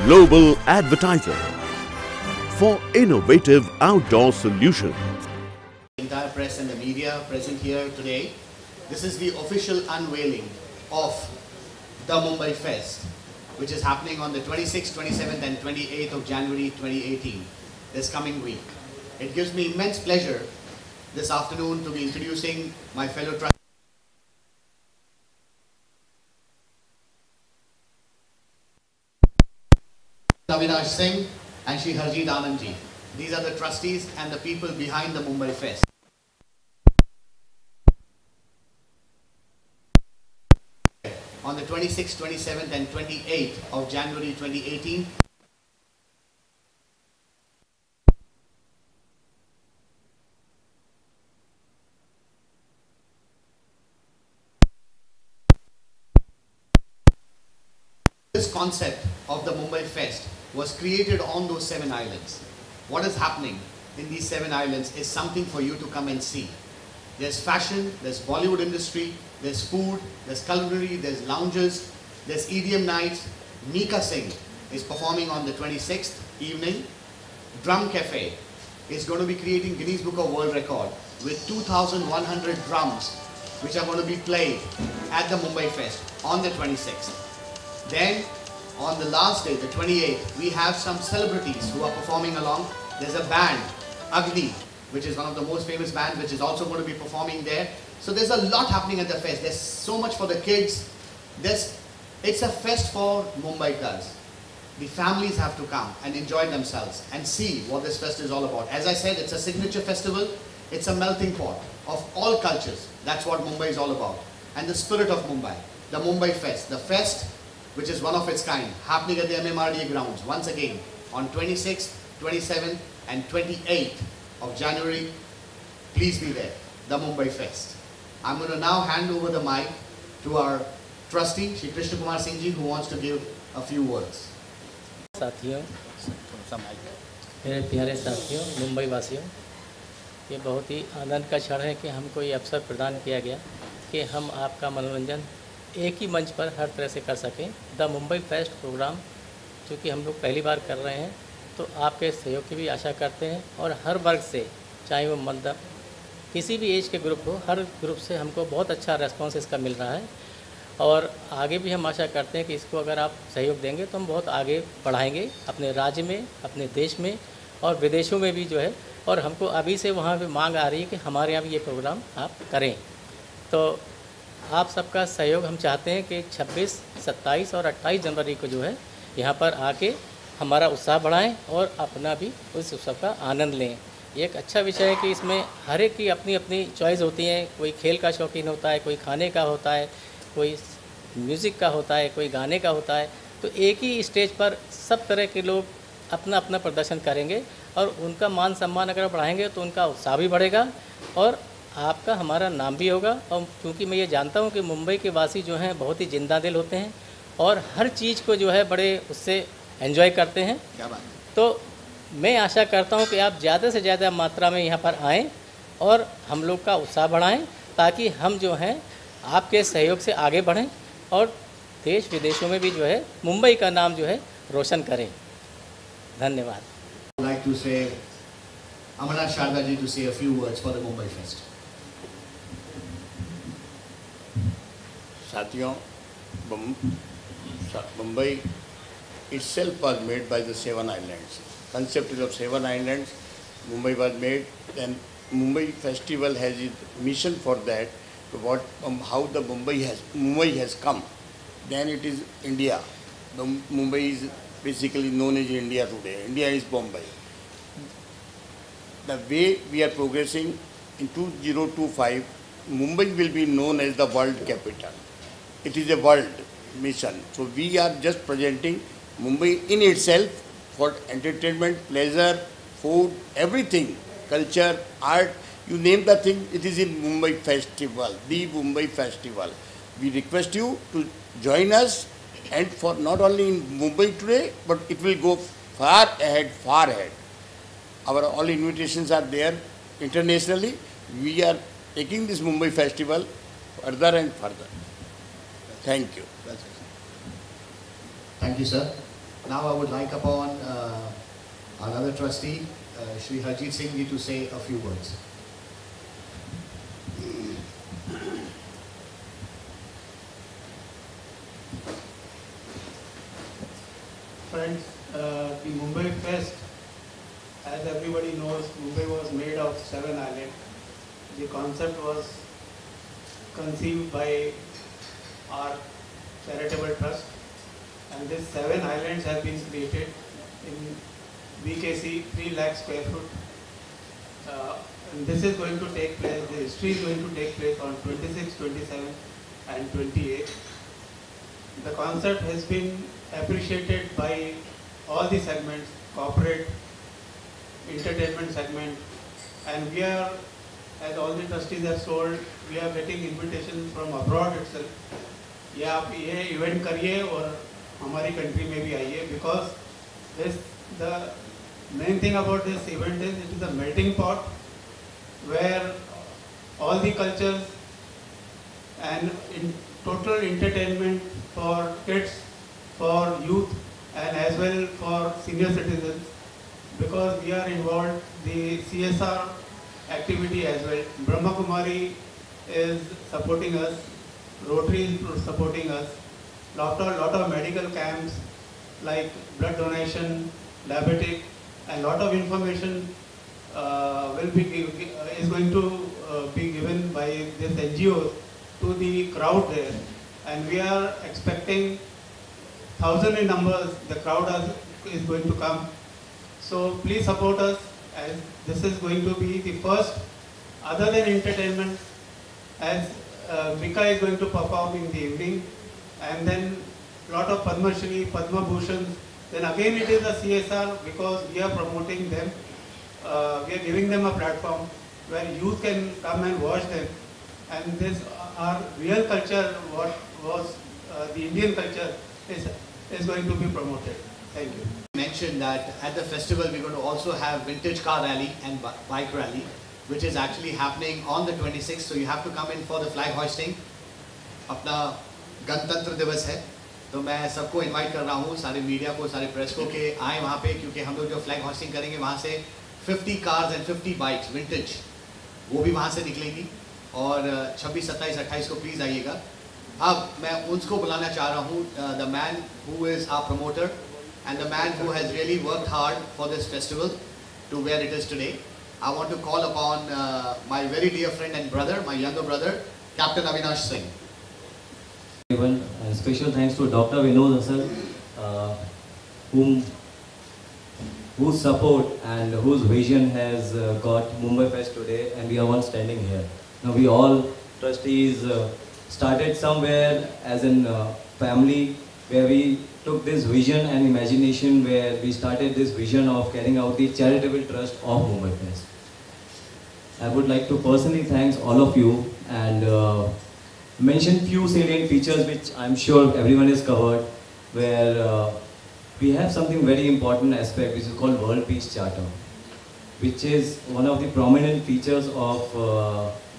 global advertiser for innovative outdoor solutions. The entire press and the media present here today. This is the official unveiling of the Mumbai Fest, which is happening on the 26th, 27th and 28th of January 2018, this coming week. It gives me immense pleasure this afternoon to be introducing my fellow trustees. Avinash Singh and Shri Harjeet Anandji. These are the trustees and the people behind the Mumbai Fest. On the 26th, 27th and 28th of January 2018, this concept of the Mumbai Fest was created on those 7 islands. What is happening in these 7 islands is something for you to come and see. There's fashion, there's Bollywood industry, there's food, there's culinary, there's lounges, there's EDM nights. Mika Singh is performing on the 26th evening. Drum Cafe is going to be creating Guinness Book of World Record with 2,100 drums which are going to be played at the Mumbai Fest on the 26th. Then on the last day, the 28th, we have some celebrities who are performing along. There's a band, Agni, which is one of the most famous bands, which is also going to be performing there. So there's a lot happening at the fest. There's so much for the kids. It's a fest for Mumbaikars. The families have to come and enjoy themselves and see what this fest is all about. As I said, it's a signature festival. It's a melting pot of all cultures. That's what Mumbai is all about. And the spirit of Mumbai, the Mumbai Fest. The fest, which is one of its kind, happening at the MMRDA grounds once again on 26th, 27th and 28th of January. Please be there, the Mumbai Fest. I'm going to now hand over the mic to our trustee, Shri Krishna Kumar Singh ji, who wants to give a few words. साथियों, मेरे प्यारे साथियों, मुंबई वासियों, ये बहुत ही आनंद का क्षण है कि हमको ये अवसर प्रदान किया गया कि हम आपका मनोरंजन एक ही मंच पर हर तरह से कर सकें। द मुंबई फेस्ट प्रोग्राम चूँकि हम लोग पहली बार कर रहे हैं, तो आपके सहयोग की भी आशा करते हैं और हर वर्ग से, चाहे वो मतलब किसी भी एज के ग्रुप हो, हर ग्रुप से हमको बहुत अच्छा रेस्पॉन्स इसका मिल रहा है और आगे भी हम आशा करते हैं कि इसको अगर आप सहयोग देंगे तो हम बहुत आगे बढ़ाएंगे अपने राज्य में, अपने देश में और विदेशों में भी जो है। और हमको अभी से वहाँ पे मांग आ रही है कि हमारे यहाँ भी ये प्रोग्राम आप करें। तो आप सबका सहयोग हम चाहते हैं कि 26, 27 और 28 जनवरी को जो है यहाँ पर आके हमारा उत्साह बढ़ाएं और अपना भी उस उत्सव का आनंद लें। ये एक अच्छा विषय है कि इसमें हर एक की अपनी अपनी चॉइस होती है। कोई खेल का शौकीन होता है, कोई खाने का होता है, कोई म्यूज़िक का होता है, कोई गाने का होता है। तो एक ही स्टेज पर सब तरह के लोग अपना अपना प्रदर्शन करेंगे और उनका मान सम्मान अगर बढ़ाएंगे तो उनका उत्साह भी बढ़ेगा और आपका हमारा नाम भी होगा। और क्योंकि मैं ये जानता हूँ कि मुंबई के वासी जो हैं बहुत ही जिंदा दिल होते हैं और हर चीज़ को जो है बड़े उससे एंजॉय करते हैं। क्या बात? तो मैं आशा करता हूँ कि आप ज़्यादा से ज़्यादा मात्रा में यहाँ पर आएँ और हम लोग का उत्साह बढ़ाएं ताकि हम जो हैं आपके सहयोग से आगे बढ़ें और देश विदेशों में भी जो है मुंबई का नाम जो है रोशन करें। धन्यवाद। I'd like to say, Amanath Sharda ji to say a few words for the Mumbai Fest. साथियों, Mumbai itself was made by the 7 islands. Concept is of 7 islands. Mumbai was made, and Mumbai festival has its mission for that. What, how the Mumbai has come. Then it is India. The Mumbai is basically known as India today. India is Bombay. The way we are progressing in 2025, Mumbai will be known as the world capital. It is a world mission. So we are just presenting Mumbai in itself for entertainment, pleasure, food, everything, culture, art, you name the thing, it is in Mumbai Festival, the Mumbai Festival. We request you to join us, and for not only in Mumbai today, but it will go far ahead, far ahead. Our all invitations are there internationally. We are taking this Mumbai Festival further and further. Thank you. Thank you, sir. Now I would like upon another trustee, Shri Harjeet Singh ji, to say a few words. Friends, the Mumbai Fest, as everybody knows, Mumbai was made of 7 islands. The concept was conceived by our charitable trust, and these 7 islands have been created in VKC 3 lakh square foot. And this is going to take place, the history is going to take place on 26, 27 and 28. The concept has been appreciated by all the segments, corporate, entertainment segment, and we are, as all the trustees have told, we are getting invitations from abroad itself. ये आप ये event करिए और हमारी country में भी आइए, because this the main thing about this event is it is a melting pot where all the cultures and in total entertainment for kids, for youth, and as well for senior citizens, because we are involved the CSR activity as well. Brahma Kumari is supporting us, Rotary is supporting us, lot of medical camps like blood donation, diabetic, and lot of information is going to be given by this NGOs to the crowd there, and we are expecting 1,000 in numbers. The crowd is going to come, so please support us, as this is going to be the first other than entertainment, as Mika is going to perform in the evening, and then lot of Padma Shri, Padma Bhushan. Then again it is a CSR, because we are promoting them, we are giving them a platform where youth can come and watch them, and this our real culture, what was the Indian culture, is going to be promoted. Thank you. Mentioned that at the festival we're going to also have vintage car rally and bike rally, which is actually happening on the 26th. So you have to come in for the flag hoisting. अपना गणतंत्र दिवस है, तो मैं सबको invite कर रहा हूँ, सारे मीडिया को, सारे प्रेस को, कि आए वहाँ पे, क्योंकि हम लोग जो फ्लैग होस्टिंग करेंगे वहाँ से 50 कार्स एंड 50 बाइक्स विंटेज वो भी वहाँ से निकलेंगी, और 26, 27, 28 को प्लीज़ आइएगा। अब मैं उनको बुलाना चाह रहा हूँ, the man who is our promoter and the man who has really worked hard for this festival to where it is today. I want to call upon my very dear friend and brother, my younger brother, Captain Avinash Singh. Everyone, and special thanks to Dr. Vinod sir, whose support and whose vision has got Mumbai Fest today, and we are all standing here. Now we all trustees started somewhere as a family, where we took this vision and imagination, where we started this vision of carrying out the charitable trust of Mumbai Fest. I would like to personally thank all of you and mention few salient features which I'm sure everyone has covered, where we have something very important aspect which is called World Peace Charter, which is one of the prominent features of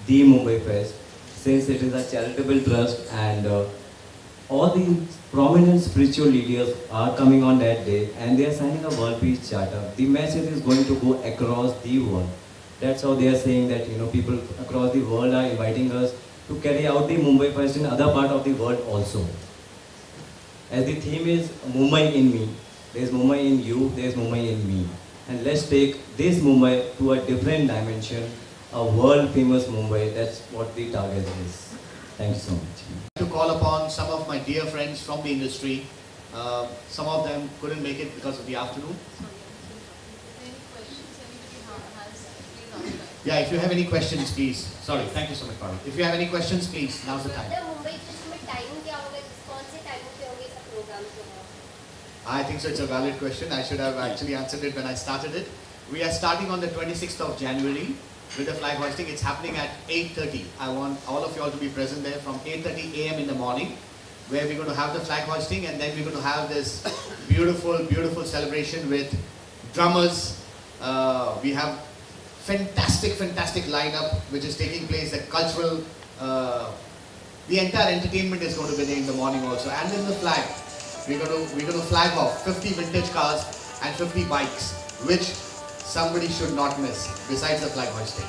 the Mumbai Fest, since it is a charitable trust, and all the prominent spiritual leaders are coming on that day and they are signing a World Peace Charter. The message is going to go across the world. That's how they are saying that, you know, people across the world are inviting us to carry out the Mumbai Fest in other part of the world also. As the theme is Mumbai in me, there is Mumbai in you, there is Mumbai in me. And let's take this Mumbai to a different dimension, a world famous Mumbai. That's what the target is. Thank you so much. To call upon some of my dear friends from the industry. Some of them couldn't make it because of the afternoon. Yeah, if you have any questions, please. Sorry, thank you so much, Parul. If you have any questions, please, now's the time. I think so. It's a valid question. I should have actually answered it when I started it. We are starting on the 26th of January with the flag hoisting. It's happening at 8:30. I want all of you all to be present there from 8:30 a.m. in the morning, where we're going to have the flag hoisting, and then we're going to have this beautiful, beautiful celebration with drummers. We have fantastic lineup which is taking place. The cultural, the entire entertainment is going to be there in the morning also, and then the flag. we're going to flag off 50 vintage cars and 50 bikes, which somebody should not miss besides the flag hoisting.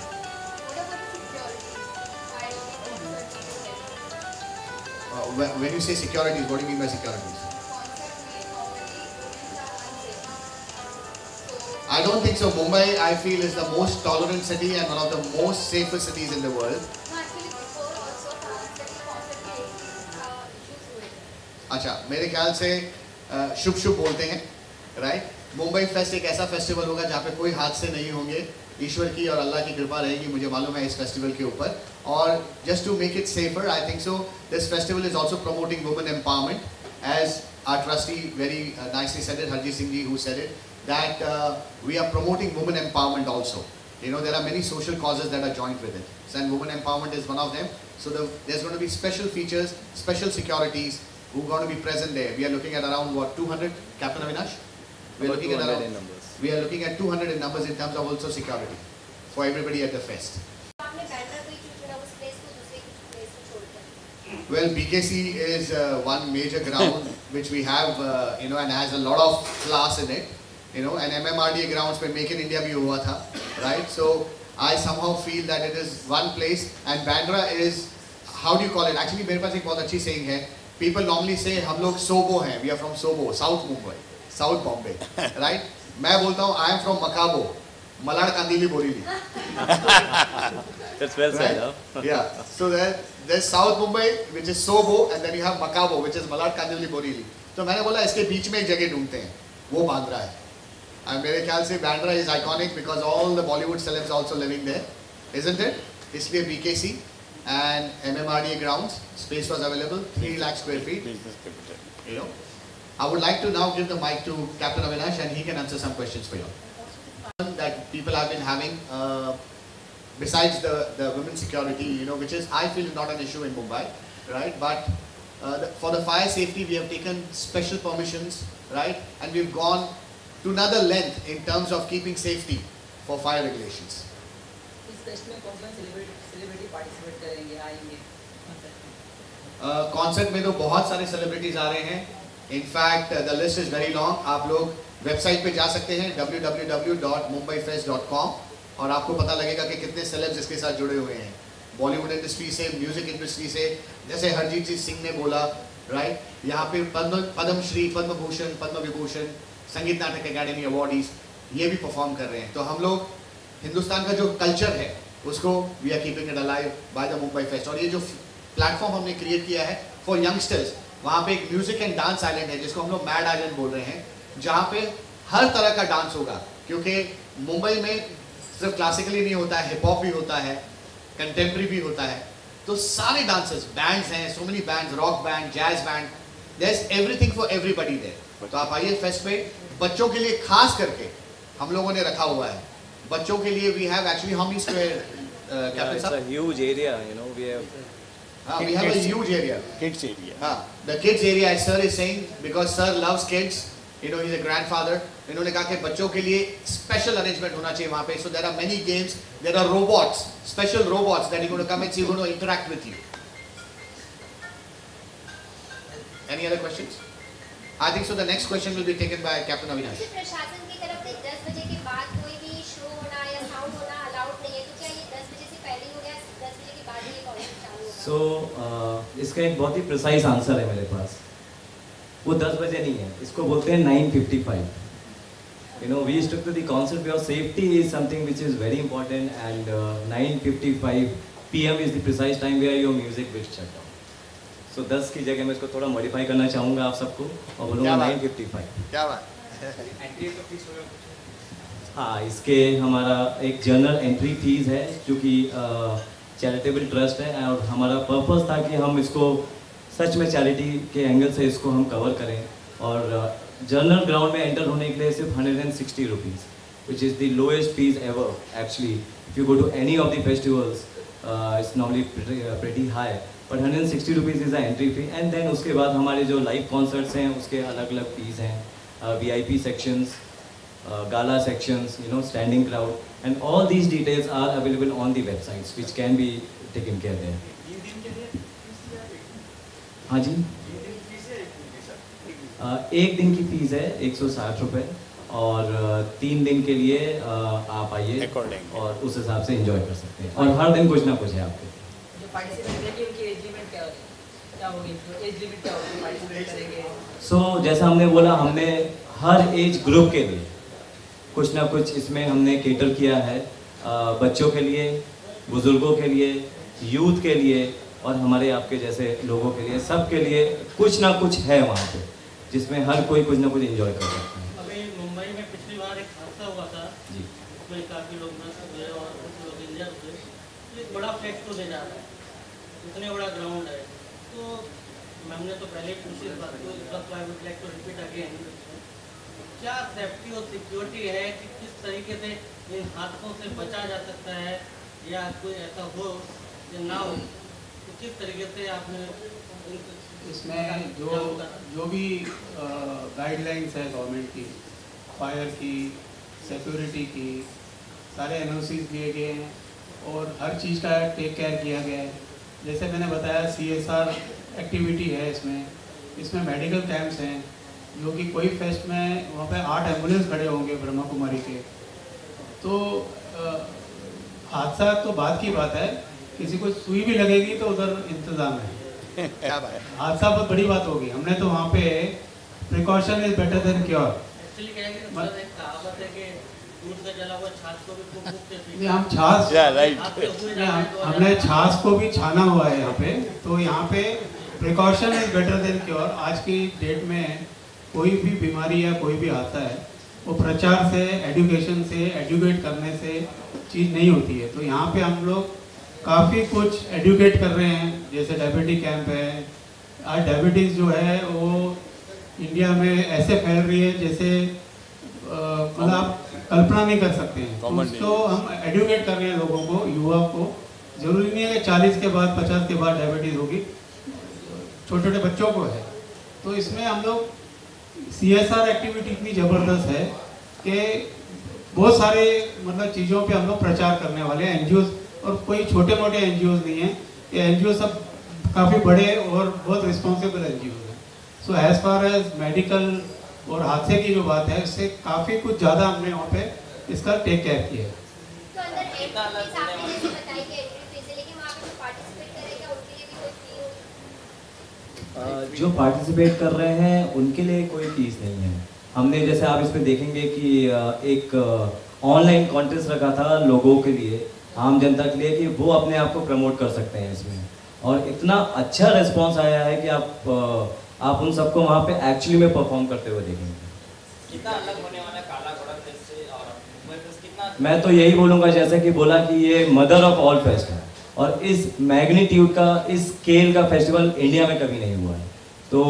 When you say securities, what do you mean by securities? I don't think so. Mumbai, I feel, is the most tolerant city and one of the most safest cities in the world. अच्छा, मेरे ख्याल से शुभ शुभ बोलते हैं, right? Mumbai fest एक ऐसा festival होगा जहाँ पे कोई हादसे नहीं होंगे, ईश्वर की और अल्लाह की कृपा रहेगी, मुझे मालूम है इस फेस्टिवल के ऊपर. और just to make it safer, I think so, this festival is also promoting women empowerment, as our trustee very nicely said it, Harjeet Singh ji, who said it, that we are promoting women empowerment also. You know, there are many social causes that are joined with it, and women empowerment is one of them. So there's going to be special features, special securities who are going to be present there. We are looking at around what, 200, Captain Avinash? We are looking at around, in numbers. We are looking at 200 in numbers in terms of also security for everybody at the fest. Well, BKC is one major ground which we have, you know, and has a lot of class in it, you know, and MMRDA grounds where Make in India bhi hua tha, right? So I somehow feel that it is one place, and Bandra is, how do you call it? Actually, मेरे पास एक बहुत अच्छी saying है. People normally say हम लोग सोबो हैं, we are from Sobo, South Mumbai, South Bombay, right? मैं बोलता हूँ I am from Makabo, Malad Kandili Borivali. That's well said, right? huh? Yeah. So there's South Mumbai, which is Sobo, and then you have Makabo, which is Malad Kandili Borivali. तो मैंने बोला इसके बीच में एक जगह ढूंढते हैं, वो बांद्रा है. And मेरे ख्याल से Bandra is iconic because all the Bollywood celebs are also living there, isn't it? इसलिए BKC and MMRDA grounds, space was available, 3 lakh square feet. You know, I would like to now give the mic to Captain Avinash, and he can answer some questions for you. That people have been having, besides the women's security, you know, which is, I feel, not an issue in Mumbai, right? But for the fire safety, we have taken special permissions, right? And we've gone to another length in terms of keeping safety for fire regulations. Concert में तो बहुत सारे celebrities आ रहे हैं. In fact the list is very long. आप लोग website पे जा सकते हैं www.mumbaifest.com और आपको पता लगेगा कि कितने सेलेब्स इसके साथ जुड़े हुए हैं. बॉलीवुड इंडस्ट्री से, म्यूजिक इंडस्ट्री से, जैसे हरजीत सिंह ने बोला, राइट? यहाँ पे पद्मश्री, पद्म भूषण, पद्म विभूषण, संगीत नाटक अकेडमी अवार्डीज, ये भी परफॉर्म कर रहे हैं. तो हम लोग हिंदुस्तान का जो कल्चर है उसको we are keeping it alive by the Mumbai fest. और ये जो प्लेटफॉर्म हमने क्रिएट किया है फॉर यंगस्टर्स, वहाँ पे एक म्यूजिक एंड डांस आइलैंड है जिसको हम लोग मैड आइलैंड बोल रहे हैं, जहाँ पे हर तरह का डांस होगा. क्योंकि मुंबई में सिर्फ क्लासिकली नहीं होता है, हिप हॉप भी होता है, कंटेम्प्रेरी भी होता है. तो सारे डांसर्स, बैंड्स हैं, so many bands, rock band, jazz band, there is everything for everybody there. तो आप आइए फेस्ट पे. बच्चों के लिए खास करके हम लोगों ने रखा हुआ है. बच्चों के लिए we have actually how many square, Captain It's a huge area, you know. We have a huge area. Kids area. The kids area, as sir is saying, because sir loves kids. You know, he's a grandfather. इन्होंने कहा कि बच्चों के लिए special arrangement होना चाहिए वहाँ पे. So there are many games. There are robots, special robots that you're going to come and see, going to interact with you. Any other questions? I think so. The next question will be taken by Captain Avinash. प्रशासन की तरफ से 10 बजे के बाद कोई भी show होना या साउंड होना अलाउड नहीं है, तो क्या ये 10 बजे से पहले हो गया, 10 बजे के बाद ये कॉन्सर्ट चालू होगा? So इसका एक बहुत ही प्रिसाइज आंसर है मेरे पास. वो 10 बजे नहीं है, इसको बोलते हैं 9:55. You know, we stuck to the concept because safety is something which is very important, and 9:55 PM is the precise time where your music will shut down. So 10 की जगह मैं इसको थोड़ा मॉडिफाई करना चाहूँगा आप सबको और बोलूँगा 9:55. क्या बात? हाँ, इसके हमारा एक जनरल एंट्री फीस है जो कि चैरिटेबल ट्रस्ट है, और हमारा पर्पस था कि हम इसको सच में चैरिटी के एंगल से इसको हम कवर करें. और जनरल ग्राउंड में एंटर होने के लिए सिर्फ 160 rupees, which is the lowest fees ever. Actually if you go to any of the festivals it's normally pretty high, but 160 rupees is the entry fee. And then उसके बाद हमारे जो live concerts हैं उसके अलग अलग फीस हैं, VIP sections, gala sections, you know, standing crowd, and all these details are available on the websites which can be taken care there. हाँ जी, एक दिन की फीस है 160 रुपये और 3 दिन के लिए आप आइए और उस हिसाब से एंजॉय कर सकते हैं और हर दिन कुछ ना कुछ है आपके। जो पार्टिसिपेट करेंगे उनकी एज लिमिट क्या होगी? एज लिमिट क्या होगी पार्टिसिपेट करेंगे? सो जैसा हमने बोला, हमने हर एज ग्रुप के लिए कुछ ना कुछ इसमें हमने केटर किया है, बच्चों के लिए, बुजुर्गों के लिए, यूथ के लिए और हमारे आपके जैसे लोगों के लिए, सब के लिए कुछ ना कुछ है वहाँ पे जिसमें हर कोई कुछ ना कुछ एंजॉय कर सकता है। अभी मुंबई में पिछली बार एक हादसा हुआ था जी, उसमें काफ़ी लोग नष्ट हुए और कुछ लोग इंजर्ड हुए। एक बड़ा फ्लैक्स तो दे जा रहा है, इतने बड़ा ग्राउंड है, तो हमने तो पहले ही पूछी इस बात को, but I would like to repeat again, क्या सेफ्टी और सिक्योरिटी है कि किस तरीके से इन हादसों से बचा जा सकता है या कोई ऐसा हो या ना हो, तो किस तरीके से आपने इसमें जो भी गाइडलाइंस है गवर्नमेंट की, फायर की, सिक्योरिटी की, सारे एनओसीज दिए गए हैं और हर चीज़ का टेक केयर किया गया है। जैसे मैंने बताया CSR एक्टिविटी है इसमें मेडिकल कैंप्स हैं, जो कि कोई फेस्ट में वहाँ पे 8 एम्बुलेंस खड़े होंगे ब्रह्मा कुमारी के। तो हादसा तो बात की बात है, किसी को सुई भी लगेगी तो उधर इंतज़ाम है। क्या बात है, हादसा बहुत बड़ी बात होगी। हमने तो वहाँ पे precaution is better than cure. Actually क्या है कि मतलब एक कहावत है कि दूध का जला हुआ छाछ को भी खूब फूंकते पीते। हम छाछ हमने छाछ को भी छाना हुआ है यहाँ पे। तो यहाँ पे precaution is better than cure. आज की डेट में कोई भी बीमारी या कोई भी हादसा है वो प्रचार से, एजुकेशन से, एजुकेट करने से चीज़ नहीं होती है। तो यहाँ पे हम लोग काफ़ी कुछ एजुकेट कर रहे हैं, जैसे डायबिटीज कैंप है। आज डायबिटीज़ जो है वो इंडिया में ऐसे फैल रही है जैसे मतलब आप कल्पना नहीं कर सकते हैं। तो उसको हम एजुकेट कर रहे हैं लोगों को, युवा को। ज़रूरी नहीं है कि 40 के बाद 50 के बाद डायबिटीज़ होगी, छोटे छोटे बच्चों को है। तो इसमें हम लोग CSR एक्टिविटी इतनी ज़बरदस्त है कि बहुत सारे मतलब चीज़ों पे हम लोग प्रचार करने वाले हैं। NGOs, और कोई छोटे मोटे NGOs नहीं हैं, ये NGO सब काफ़ी बड़े और बहुत रिस्पॉन्सिबल NGOs हैं। So as far as medical और हादसे की जो बात है, उससे काफ़ी कुछ ज़्यादा हमने वहाँ पे इसका टेक केयर किया है। तो अंदर एंट्री फीस आपने जैसे बताई कि एंट्री फीस है, लेकिन वहाँ पे जो पार्टिसिपेट करेगा उनके लिए भी कोई फी होगी? जो पार्टिसिपेट कर रहे हैं उनके लिए कोई फीस नहीं है। हमने जैसे आप इसमें देखेंगे कि एक ऑनलाइन कॉन्टेस्ट रखा था लोगों के लिए, आम जनता के लिए, कि वो अपने आप को प्रमोट कर सकते हैं इसमें। और इतना अच्छा रिस्पांस आया है कि आप उन सबको वहाँ पे एक्चुअली में परफॉर्म करते हुए देखेंगे। कितना अलग होने वाला है काला घोड़ा फेस्ट से और मुंबई फेस्ट कितना? मैं तो यही बोलूँगा, जैसे कि बोला कि ये मदर ऑफ ऑल फेस्ट है और इस मैग्नीट्यूड का, इस स्केल का फेस्टिवल इंडिया में कभी नहीं हुआ है। तो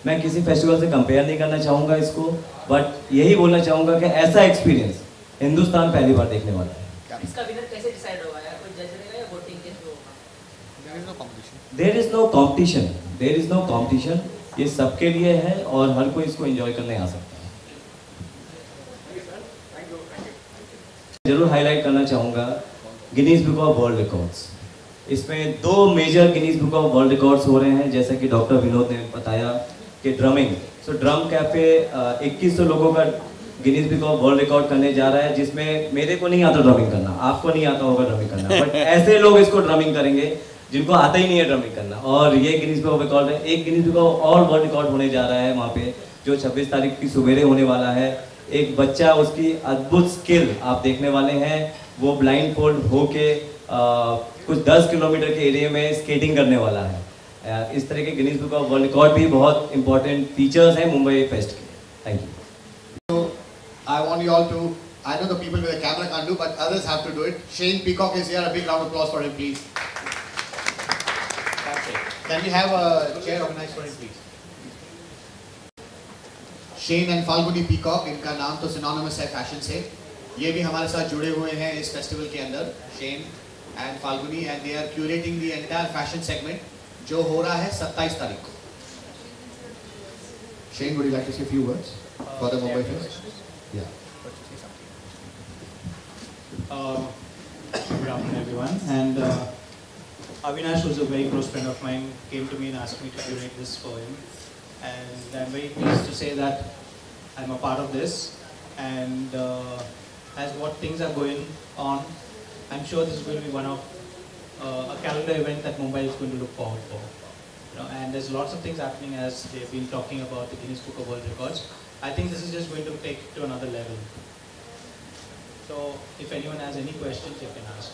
मैं किसी फेस्टिवल से कंपेयर नहीं करना चाहूँगा इसको, बट यही बोलना चाहूँगा कि ऐसा एक्सपीरियंस हिंदुस्तान पहली बार देखने वाला है। इसका विनर कैसे डिसाइड होगा? या कोई जज रहेगा या वोटिंग के थ्रू होगा? There is no competition, there is no competition. ये सबके लिए है और हर कोई इसको एंजॉय करने आ सकता है। जरूर हाईलाइट करना चाहूँगा Guinness book of world records. इसमें 2 major Guinness book of world records हो रहे हैं, जैसा कि डॉक्टर विनोद ने बताया कि ड्रमिंग। सो ड्रम कैफे 2100 लोगों का Guinness book of world record करने जा रहा है, जिसमें मेरे को नहीं आता ड्रमिंग करना, आपको नहीं आता होगा ड्रमिंग करना, बट ऐसे लोग इसको ड्रमिंग करेंगे जिनको आता ही नहीं है ड्रमिंग करना। और ये गिनीज बुक ऑफ रिकॉर्ड है, एक Guinness book of all world record होने जा रहा है वहाँ पे, जो 26 तारीख की सुबेरे होने वाला है। एक बच्चा, उसकी अद्भुत स्किल आप देखने वाले हैं। वो ब्लाइंड फोल्ड होके कुछ 10 किलोमीटर के एरिया में स्केटिंग करने वाला है। इस तरह के Guinness book of world record भी बहुत इंपॉर्टेंट फीचर्स हैं मुंबई फेस्ट के। Thank you. I want you all to, I know the people with the camera can't do, but others have to do it. Shane Peacock is here. A big round of applause for him, please. Can we have a chair organized for him, please? Shane and Falguni Peacock, इनका नाम तो synonymous है fashion से। ये भी हमारे साथ जुड़े हुए हैं इस फेस्टिवल के अंदर, Shane and Falguni, and they are curating the entire fashion segment, जो हो रहा है 27 तारीख को। Shane, would you like to say a few words for the Mumbai Fest? Yeah. Good afternoon, everyone. And Avinash, who's a very close friend of mine, came to me and asked me to curate this for him. and I'm very pleased to say that I'm a part of this. And as what things are going on, I'm sure this is going to be one of a calendar event that Mumbai is going to look forward for. And there's lots of things happening as they've been talking about the Guinness Book of World Records. I think this is just going to take it to another level. So if anyone has any questions, you can ask.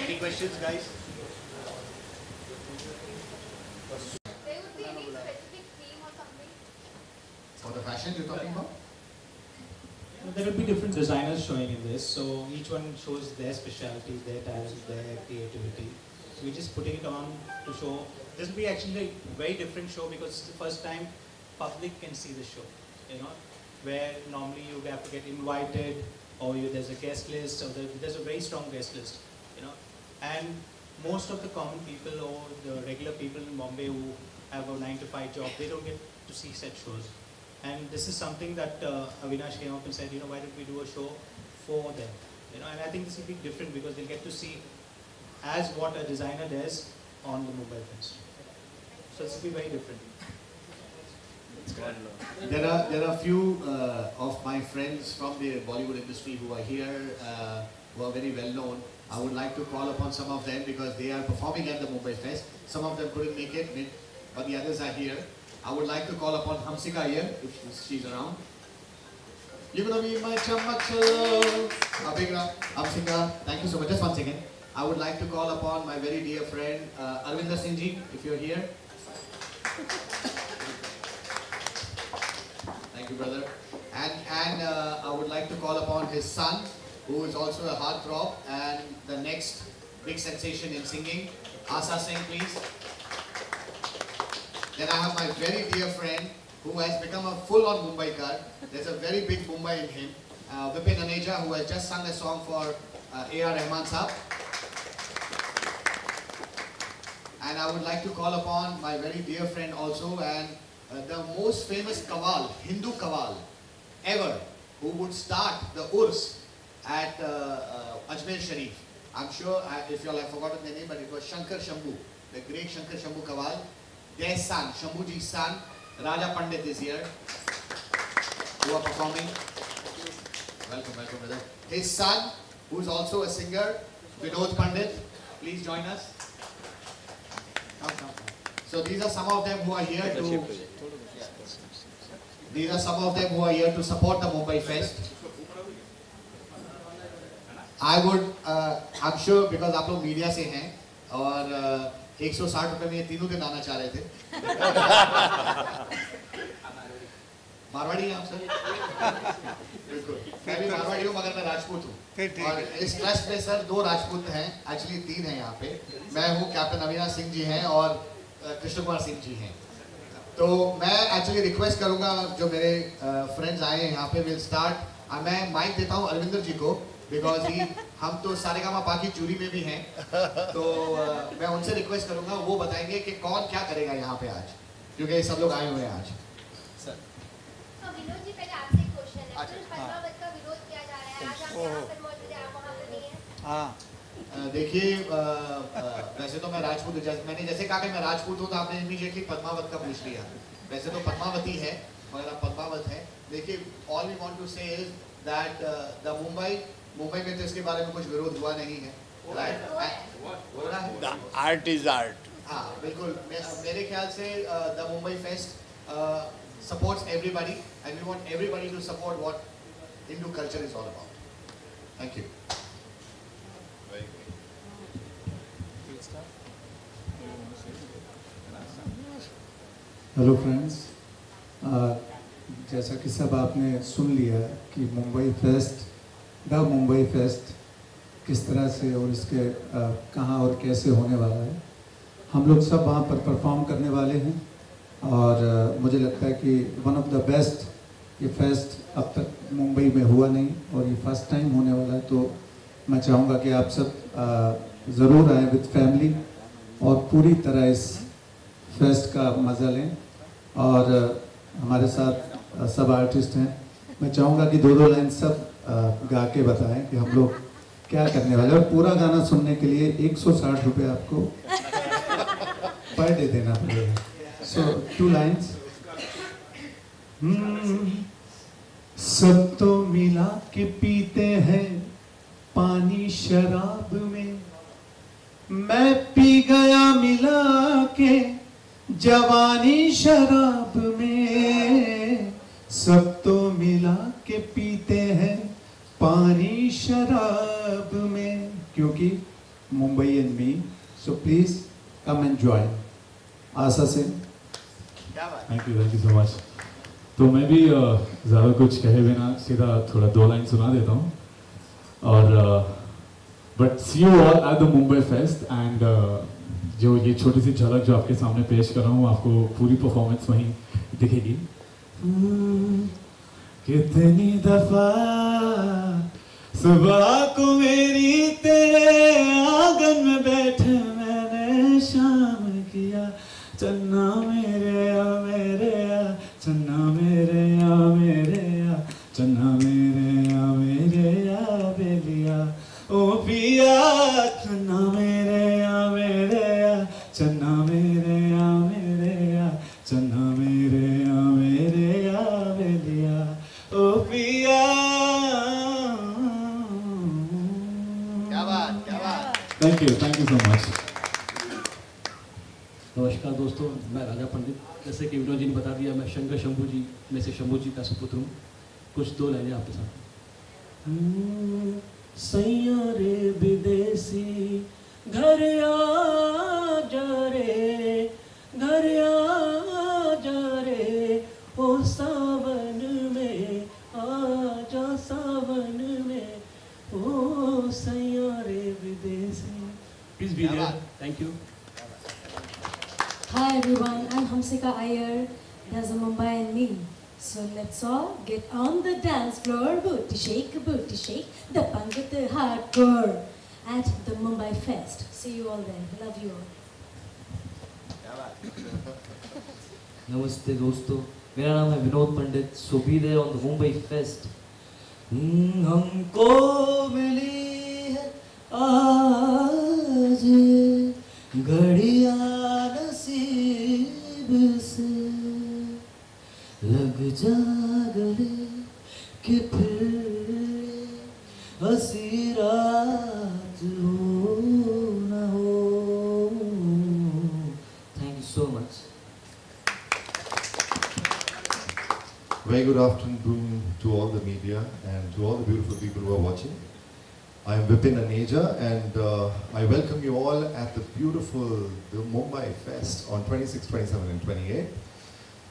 Any questions, guys? There would be any specific theme or something? For the fashion you're talking about? There will be different designers showing in this, so each one shows their specialty, their talent, their creativity. So we're just putting it on to show. This will be actually a very different show because it's the first time public can see the show. Where normally you have to get invited, or there's a guest list, or there's a very strong guest list. And most of the common people or the regular people in Bombay who have a 9-to-5 job, they don't get to see such shows. And this is something that Avinash came up and said, why don't we do a show for them? And I think this will be different because they'll get to see as what a designer does on the Mumbai Fest. So this will be very different. There are a few of my friends from the Bollywood industry who are here, who are very well known. I would like to call upon some of them because they are performing at the Mumbai Fest. Some of them couldn't make it, but the others are here. I would like to call upon Hamsika here, if she's around. You're gonna be my chamachalo. Hamsika, thank you so much. Just 1 second. I would like to call upon my very dear friend Arvinder Singh ji, if you're here. Thank you, brother. And I would like to call upon his son, who is also a heartthrob and the next big sensation in singing. Asa Singh, please. Then I have my very dear friend who has become a full-on Mumbaikar. There's a very big Mumbai in him. Vipin Aneja, who has just sung a song for A.R. Rahman Saab. And I would like to call upon my very dear friend also and the most famous Kawal, Hindu Kawal ever, who would start the Urs at Ajmer Sharif. I'm sure if you all have forgotten the name, but it was Shankar Shambhu, the great Shankar Shambhu Kawal. Their son, Shambhuji's son, Raja Pandit is here, who are performing. Welcome, welcome, brother. His son, who is also a singer, Vinod Pandit, please join us. Come. So these are some of them who are here to. These are some of them who are here to support the Mumbai Fest. I would, I'm sure because आप लोग media से हैं और 160 रुपए में ये तीनों दिन आना चाह रहे थे। मारवाड़ी हैं आप सर? बिल्कुल। मैं भी मारवाड़ी हूँ मगर मैं राजपूत हूँ। और इस ट्रस्ट में सर 2 राजपूत हैं, एक्चुअली 3 हैं यहाँ पे। मैं हूँ कैप्टन अविनाश सिंह जी हैं और कृष्ण कुमार सिंह जी हैं। तो मैं एक्चुअली रिक्वेस्ट करूँगा जो मेरे फ्रेंड्स आए हैं यहाँ पे विल स्टार्ट। मैं माइक देता हूँ अरविंदर जी को बिकॉज हम तो सारेगामा की चूरी में भी हैं, तो मैं उनसे रिक्वेस्ट करूंगा वो बताएंगे कि कौन क्या करेगा यहाँ पे आज, क्योंकि सब लोग आए हुए हैं आज। सर विनोद जी, पहले आपसे एक क्वेश्चन है। पद्मावत का विरोध किया जा रहा है, आज आप यहाँ पर मौजूद हैं, आप वहाँ पर नहीं हैं। हाँ, देखिए वैसे तो मैं राजपूत हूँ, मैंने जैसे कहा कि मैं राजपूत हूँ तो आपने इमीडिएटली पद्मावत का पूछ लिया। वैसे तो पद्मावती है मगर आप पद्मावत है। देखिए ऑल वी वांट टू से इज दैट द मुंबई में तो इसके बारे में कुछ विरोध हुआ नहीं है, राइट? Art is art. हाँ बिल्कुल, मेरे ख्याल से the Mumbai fest supports everybody and we want everybody to support what Hindu culture is all about. Thank you. Hello friends, जैसा कि सब आपने सुन लिया कि Mumbai fest, the Mumbai fest किस तरह से और इसके कहाँ और कैसे होने वाला है। हम लोग सब वहाँ पर परफॉर्म करने वाले हैं और मुझे लगता है कि वन ऑफ द बेस्ट ये फेस्ट अब तक मुंबई में हुआ नहीं और ये फर्स्ट टाइम होने वाला है। तो मैं चाहूँगा कि आप सब ज़रूर आएँ विद फैमिली और पूरी तरह इस फेस्ट का मज़ा लें। और हमारे साथ सब आर्टिस्ट हैं, मैं चाहूँगा कि 2-2 लाइन सब गा के बताएं कि हम लोग क्या करने वाले हैं। और पूरा गाना सुनने के लिए 160 रुपये आपको पर डे देना पड़ेगा. So 2 lines. सब तो मिला के पीते हैं पानी शराब में, मैं पी गया मिला के जवानी शराब में. सब तो मिला के पीते हैं पानी शराब में, क्योंकि Mumbai and me. So please come and join. आशा से. Thank you so much. तो मैं भी ज़्यादा कुछ कहे बिना सीधा थोड़ा 2 लाइन सुना देता हूँ. और but see you all at the Mumbai fest. And जो ये छोटी सी झलक जो आपके सामने पेश कर रहा हूँ, आपको पूरी परफॉर्मेंस वहीं दिखेगी. कितनी दफा सुबह को मेरी तेरे आंगन में बैठे मैंने शाम किया, चन्ना मेरे आ मेरे आ, चन्ना मेरे आ मेरे आ, चन्ना मेरे आ मेरे आ बेलिया ओ पिया, चन्ना मेरे आ मेरे आ, चन्ना मेरे आ मेरे आ, चन्ना मेरे आ मेरे आ बेलिया ओ पिया. क्या बात. Thank you so much. नमस्कार दोस्तों, मैं राजा पंडित. जैसे कि विनोद जी ने बता दिया, मैं शंकर शंभू जी में से शंभू जी का सुपुत्र हूँ. कुछ 2 लाइनें आपके साथ. सैया रे विदेशी घर आ जा रे, घर आ जा रे, ओ सावन में आ जा सावन में, ओ सैया रे विदेशी. Please be there. Thank you. Hi everyone, I'm Hamsika Iyer. There's a Mumbai and me. So let's all get on the dance floor. Booty shake, the Pangat hardcore at the Mumbai Fest. See you all there. Love you all. नमस्ते दोस्तों, मेरा नाम है Vinod Pandit. So be there on the Mumbai fest. हमको मिली है आज घड़िया नसीब से, लग जा गले कि फिर हंसी रात हो न हो. Thank you so much. Very good afternoon to all the media and to all the beautiful people who are watching. I am Vipin Aneja and I welcome you all at the beautiful Mumbai Fest on 26, 27 and 28.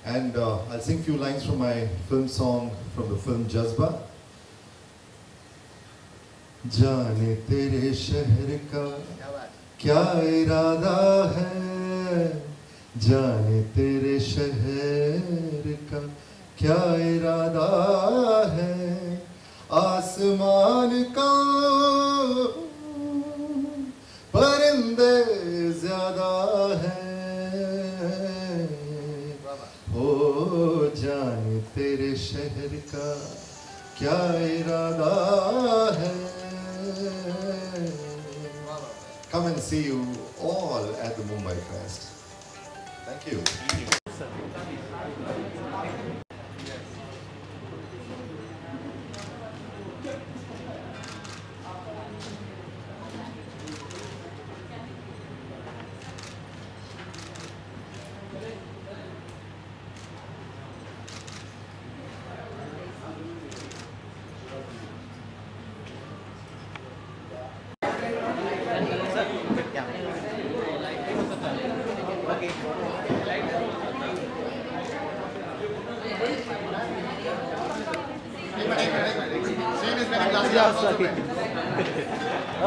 And I'll sing a few lines from my film song from the film Jazba. जाने तेरे शहर का क्या इरादा है, जाने तेरे शहर का क्या इरादा है, आसमान का परिंदे ज्यादा है, हो जाने तेरे शहर का क्या इरादा है. Come and see you all at the Mumbai Fest. Thank you.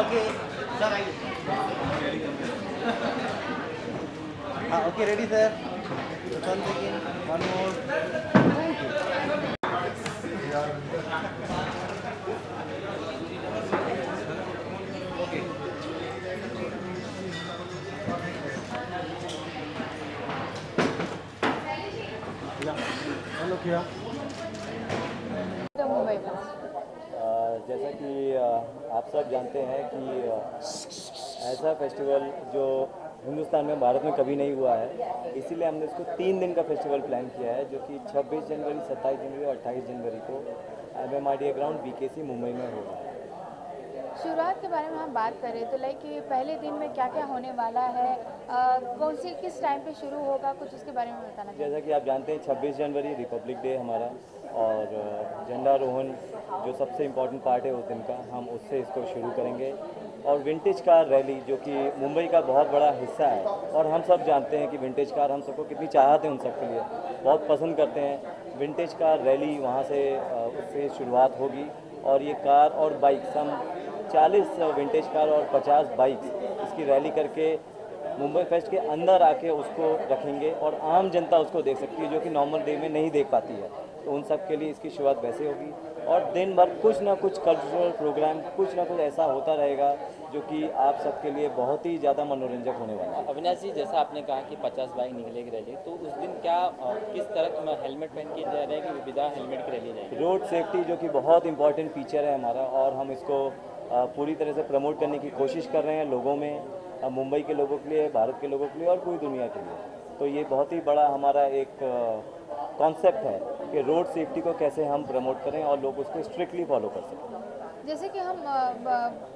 Okay, sir. Okay, ready, sir. One second, one more. Thank you. Okay. Look here. जैसा कि आप सब जानते हैं कि ऐसा फेस्टिवल जो हिंदुस्तान में, भारत में कभी नहीं हुआ है, इसीलिए हमने इसको 3 दिन का फेस्टिवल प्लान किया है, जो कि 26 जनवरी, 27 जनवरी और 28 जनवरी को MMRDA ग्राउंड BKC मुंबई में होगा। शुरुआत के बारे में हम बात करें तो लाइक पहले दिन में क्या क्या होने वाला है, कौन सी किस टाइम पे शुरू होगा, कुछ उसके बारे में बताना चाहिए। जैसा कि आप जानते हैं 26 जनवरी रिपब्लिक डे हमारा, और झंडारोहण जो सबसे इम्पोर्टेंट पार्ट है उस दिन का, हम उससे इसको शुरू करेंगे। और विंटेज कार रैली जो कि मुंबई का बहुत बड़ा हिस्सा है, और हम सब जानते हैं कि विंटेज कार हम सबको कितनी चाहत है, उन सब के लिए बहुत पसंद करते हैं। विंटेज कार रैली वहाँ से उससे शुरुआत होगी, और ये कार और बाइक्स, हम 40 विंटेज कार और 50 बाइक्स इसकी रैली करके मुंबई फेस्ट के अंदर आके उसको रखेंगे, और आम जनता उसको देख सकती है जो कि नॉर्मल डे में नहीं देख पाती है। तो उन सब के लिए इसकी शुरुआत वैसे होगी, और दिन भर कुछ ना कुछ कल्चरल प्रोग्राम, कुछ ना कुछ ऐसा होता रहेगा जो कि आप सबके लिए बहुत ही ज़्यादा मनोरंजक होने वाला है। अविनाश जी, जैसा आपने कहा कि 50 बाइक निकलेगी रैली, तो उस दिन क्या किस तरह हेलमेट पहन के जा रहे हैं कि बिना हेलमेट की रैली जाएगी? रोड सेफ्टी जो कि बहुत इंपॉर्टेंट फीचर है हमारा, और हम इसको पूरी तरह से प्रमोट करने की कोशिश कर रहे हैं लोगों में, मुंबई के लोगों के लिए, भारत के लोगों के लिए और पूरी दुनिया के लिए। तो ये बहुत ही बड़ा हमारा एक कॉन्सेप्ट है कि रोड सेफ्टी को कैसे हम प्रमोट करें और लोग उसको स्ट्रिक्टली फॉलो कर सकें। जैसे कि हम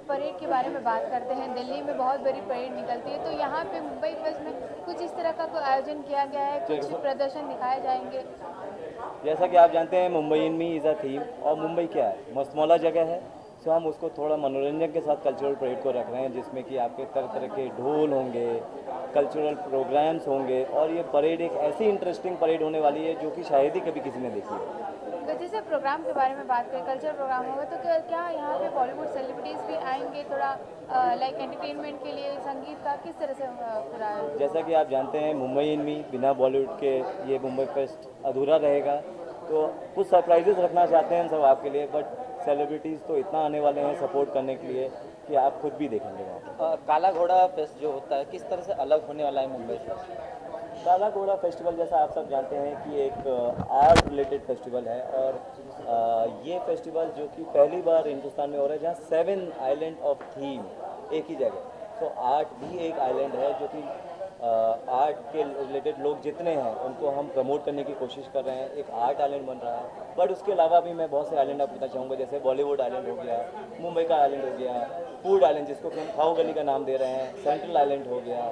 परेड के बारे में बात करते हैं, दिल्ली में बहुत बड़ी परेड निकलती है, तो यहाँ पे मुंबई फेस्ट में कुछ इस तरह का कोई आयोजन किया गया है, कुछ प्रदर्शन दिखाए जाएंगे? जैसा कि आप जानते हैं मुंबई इन मी इज़ अ थीम, और मुंबई क्या है, मस्तमौला जगह है, तो हम उसको थोड़ा मनोरंजन के साथ कल्चरल परेड को रख रहे हैं, जिसमें कि आपके तरह तरह के ढोल होंगे, कल्चरल प्रोग्राम्स होंगे, और ये परेड एक ऐसी इंटरेस्टिंग परेड होने वाली है जो कि शायद ही कभी किसी ने देखी है। तो जैसे प्रोग्राम के बारे में बात करें, कल्चरल प्रोग्राम होगा, तो क्या यहाँ पे बॉलीवुड सेलिब्रिटीज़ भी आएंगे थोड़ा लाइक एंटरटेनमेंट के लिए, संगीत का किस तरह से पूरा? जैसा कि आप जानते हैं मुंबई इन मी, बिना बॉलीवुड के ये मुंबई फेस्ट अधूरा रहेगा, तो कुछ सरप्राइजेस रखना चाहते हैं हम सब आपके लिए, बट सेलिब्रिटीज़ तो इतना आने वाले हैं सपोर्ट करने के लिए कि आप खुद भी देखेंगे वहाँ। काला घोड़ा फेस्ट जो होता है किस तरह से अलग होने वाला है मुंबई फेस्ट? काला घोड़ा फेस्टिवल जैसा आप सब जानते हैं कि एक आर्ट रिलेटेड फेस्टिवल है, और ये फेस्टिवल जो कि पहली बार हिंदुस्तान में हो रहा है जहाँ 7 आइलैंड ऑफ थीम एक ही जगह। तो आर्ट भी एक आइलैंड है जो कि आर्ट के रिलेटेड लोग जितने हैं उनको हम प्रमोट करने की कोशिश कर रहे हैं, एक आर्ट आइलैंड बन रहा है। बट उसके अलावा भी मैं बहुत से आइलैंड आपको बताना चाहूँगा, जैसे बॉलीवुड आइलैंड हो गया, मुंबई का आइलैंड हो गया, फूड आइलैंड जिसको हम खाओ गली का नाम दे रहे हैं, सेंट्रल आइलैंड हो गया,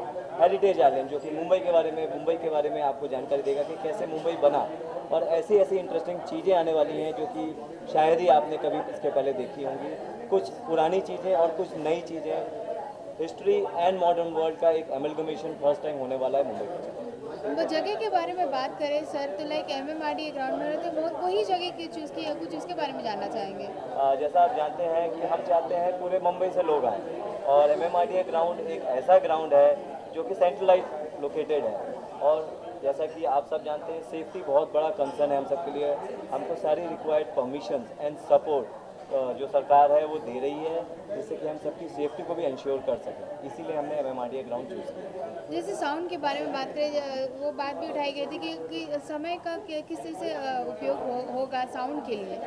हेरिटेज आइलैंड जो कि मुंबई के बारे में आपको जानकारी देगा कि कैसे मुंबई बना, और ऐसी ऐसी इंटरेस्टिंग चीज़ें आने वाली हैं जो कि शायद ही आपने कभी इसके पहले देखी होंगी। कुछ पुरानी चीज़ें और कुछ नई चीज़ें, हिस्ट्री एंड मॉडर्न वर्ल्ड का एक एमलगमेशन फर्स्ट टाइम होने वाला है मुंबई में। वो जगह के बारे में बात करें सर, तो लाइक MMRDA ग्राउंड में रहते हैं, वही जगह की चूज़ की है, कुछ उसके बारे में जानना चाहेंगे? जैसा आप जानते हैं कि हम चाहते हैं पूरे मुंबई से लोग आएँ, और MMRDA ग्राउंड एक ऐसा ग्राउंड है जो कि सेंट्रलाइज लोकेटेड है, और जैसा कि आप सब जानते हैं सेफ्टी बहुत बड़ा कंसर्न है हम सब के लिए। हमको सारी रिक्वायर्ड परमिशन एंड सपोर्ट जो सरकार है वो दे रही है, जिससे कि हम सबकी सेफ्टी को भी इंश्योर कर सकें, इसीलिए हमने MMRDA ग्राउंड चूज़ किया। जैसे साउंड के बारे में बात करें, वो बात भी उठाई गई थी कि समय का किस तरह से उपयोग होगा साउंड के लिए?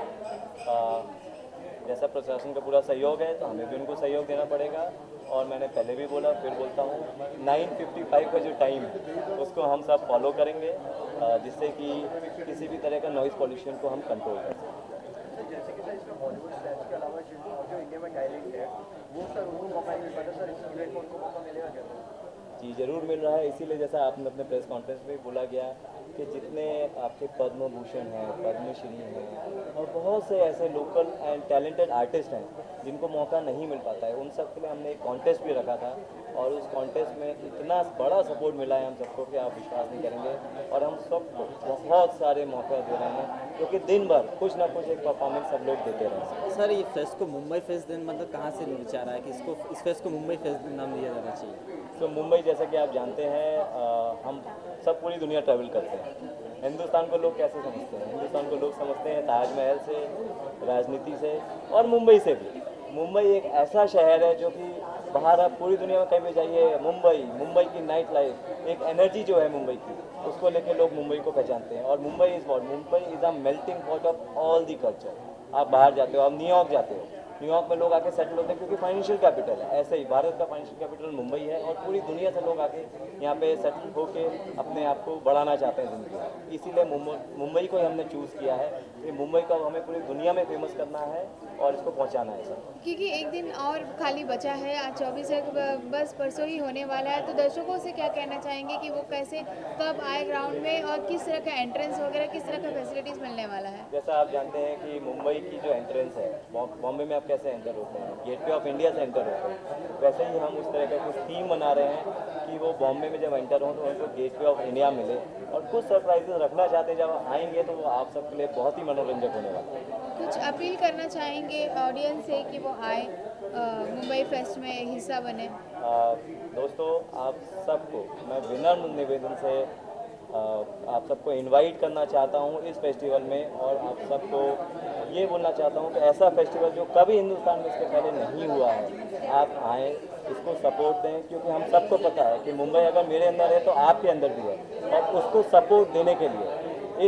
जैसा प्रशासन का पूरा सहयोग है तो हमें भी उनको सहयोग देना पड़ेगा, और मैंने पहले भी बोला फिर बोलता हूँ 9:55 का जो टाइम है उसको हम सब फॉलो करेंगे, जिससे कि किसी भी तरह का नॉइज़ पॉल्यूशन को हम कंट्रोल कर सकें। जैसे कि सर इसमें बॉलीवुड फेस्ट के अलावा जो इंडिया में टैलेंट है वो सर उनको मौका नहीं मिल पाता, सर इस इवेंट में उनको मौका मिलेगा क्या? जी ज़रूर मिल रहा है, इसीलिए जैसा आपने अपने प्रेस कॉन्फ्रेंस में बोला गया कि जितने आपके पद्म भूषण हैं, पद्मश्री हैं, और बहुत से ऐसे लोकल एंड टैलेंटेड आर्टिस्ट हैं जिनको मौका नहीं मिल पाता है, उन सब के लिए हमने एक कॉन्टेस्ट भी रखा था, और उस कॉन्टेस्ट में इतना बड़ा सपोर्ट मिला है हम सबको कि आप विश्वास नहीं करेंगे, और हम सबको बहुत सारे मौके दे रहे हैं क्योंकि दिन भर कुछ ना कुछ एक परफॉर्मेंस सब लोग देते रहे। सर ये फेस्ट को मुंबई फेस्ट दिन मतलब कहाँ से विचार है कि इस फेस्ट को मुंबई फेस्ट दिन नाम दिया जाना चाहिए? तो मुंबई जैसा कि आप जानते हैं हम सब पूरी दुनिया ट्रैवल करते हैं। हिंदुस्तान को लोग कैसे समझते हैं? हिंदुस्तान को लोग समझते हैं ताजमहल से, राजनीति से, और मुंबई से भी। मुंबई एक ऐसा शहर है जो कि बाहर आप पूरी दुनिया में कहीं भी जाइए, मुंबई की नाइट लाइफ, एक एनर्जी जो है मुंबई की, उसको लेके लोग मुंबई को पहचानते हैं। और Mumbai is a melting pot of all the culture. आप बाहर जाते हो, आप न्यूयॉर्क जाते हो, न्यूयॉर्क में लोग आके सेटल होते हैं क्योंकि फाइनेंशियल कैपिटल है। ऐसे ही भारत का फाइनेंशियल कैपिटल मुंबई है और पूरी दुनिया से लोग आके यहाँ पे सेटल होके अपने आप को बढ़ाना चाहते हैं ज़िंदगी में। इसीलिए मुंबई को ही हमने चूज़ किया है कि मुंबई को हमें पूरी दुनिया में फेमस करना है और इसको पहुँचाना है सर। क्योंकि एक दिन और खाली बचा है, आज 24 है, बस परसों ही होने वाला है, तो दर्शकों से क्या कहना चाहेंगे कि वो कैसे कब आए ग्राउंड में और किस तरह का एंट्रेंस वगैरह किस तरह का फैसिलिटीज़ मिलने वाला है? जैसा आप जानते हैं कि मुंबई की जो एंट्रेंस है, बॉम्बे में आप कैसे एंटर होते हैं, गेटवे ऑफ इंडिया से एंटर होते हैं, वैसे ही हम उस तरह का कुछ थीम बना रहे हैं कि वो बॉम्बे में जब एंटर हो तो उनको गेटवे ऑफ इंडिया मिले और कुछ सरप्राइजेस रखना चाहते हैं। जब आएंगे तो वो आप सबके लिए बहुत ही मनोरंजक होने वाला है। कुछ अपील करना चाहेंगे ऑडियंस से कि वो आए मुंबई फेस्ट में हिस्सा बने? दोस्तों, आप सबको मैं विनम्र निवेदन से आप सबको इनवाइट करना चाहता हूं इस फेस्टिवल में और आप सबको ये बोलना चाहता हूं कि ऐसा फेस्टिवल जो कभी हिंदुस्तान में इसके पहले नहीं हुआ है, आप आएँ, इसको सपोर्ट दें, क्योंकि हम सबको पता है कि मुंबई अगर मेरे अंदर है तो आपके अंदर भी है और उसको सपोर्ट देने के लिए,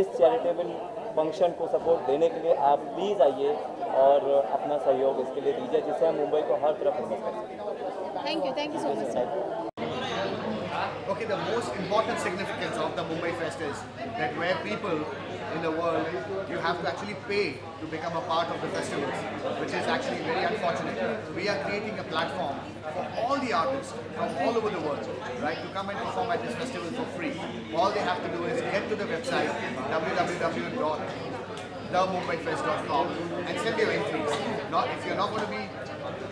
इस चैरिटेबल फंक्शन को सपोर्ट देने के लिए आप प्लीज़ आइए और अपना सहयोग इसके लिए दीजिए जिससे हम मुंबई को हर तरफ फेमस कर सकें। Thank you so much sir. Okay, the most important significance of the Mumbai Fest is that where people in the world, you have to actually pay to become a part of the festivals, which is actually very unfortunate. We are creating a platform for all the artists from all over the world, right, to come and perform at this festival for free. All they have to do is get to the website www.themumbaifest.com and send your entries. Not if you're not going to be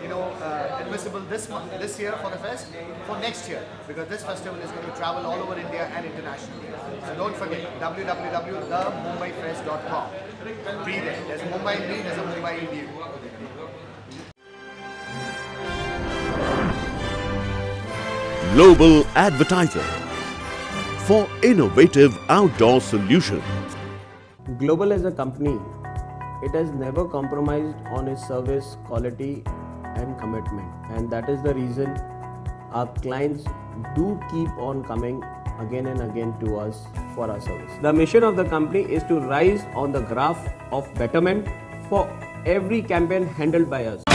admissible this year for the fest, for next year, because this festival is going to travel all over India and internationally. So don't forget www.themumbaifest.com. Be there. There's a Mumbai in me, there's a Mumbai in you. Global Advertiser for innovative outdoor solutions. Global as a company, it has never compromised on its service quality and commitment, and that is the reason our clients do keep on coming again and again to us for our service. The mission of the company is to rise on the graph of betterment for every campaign handled by us.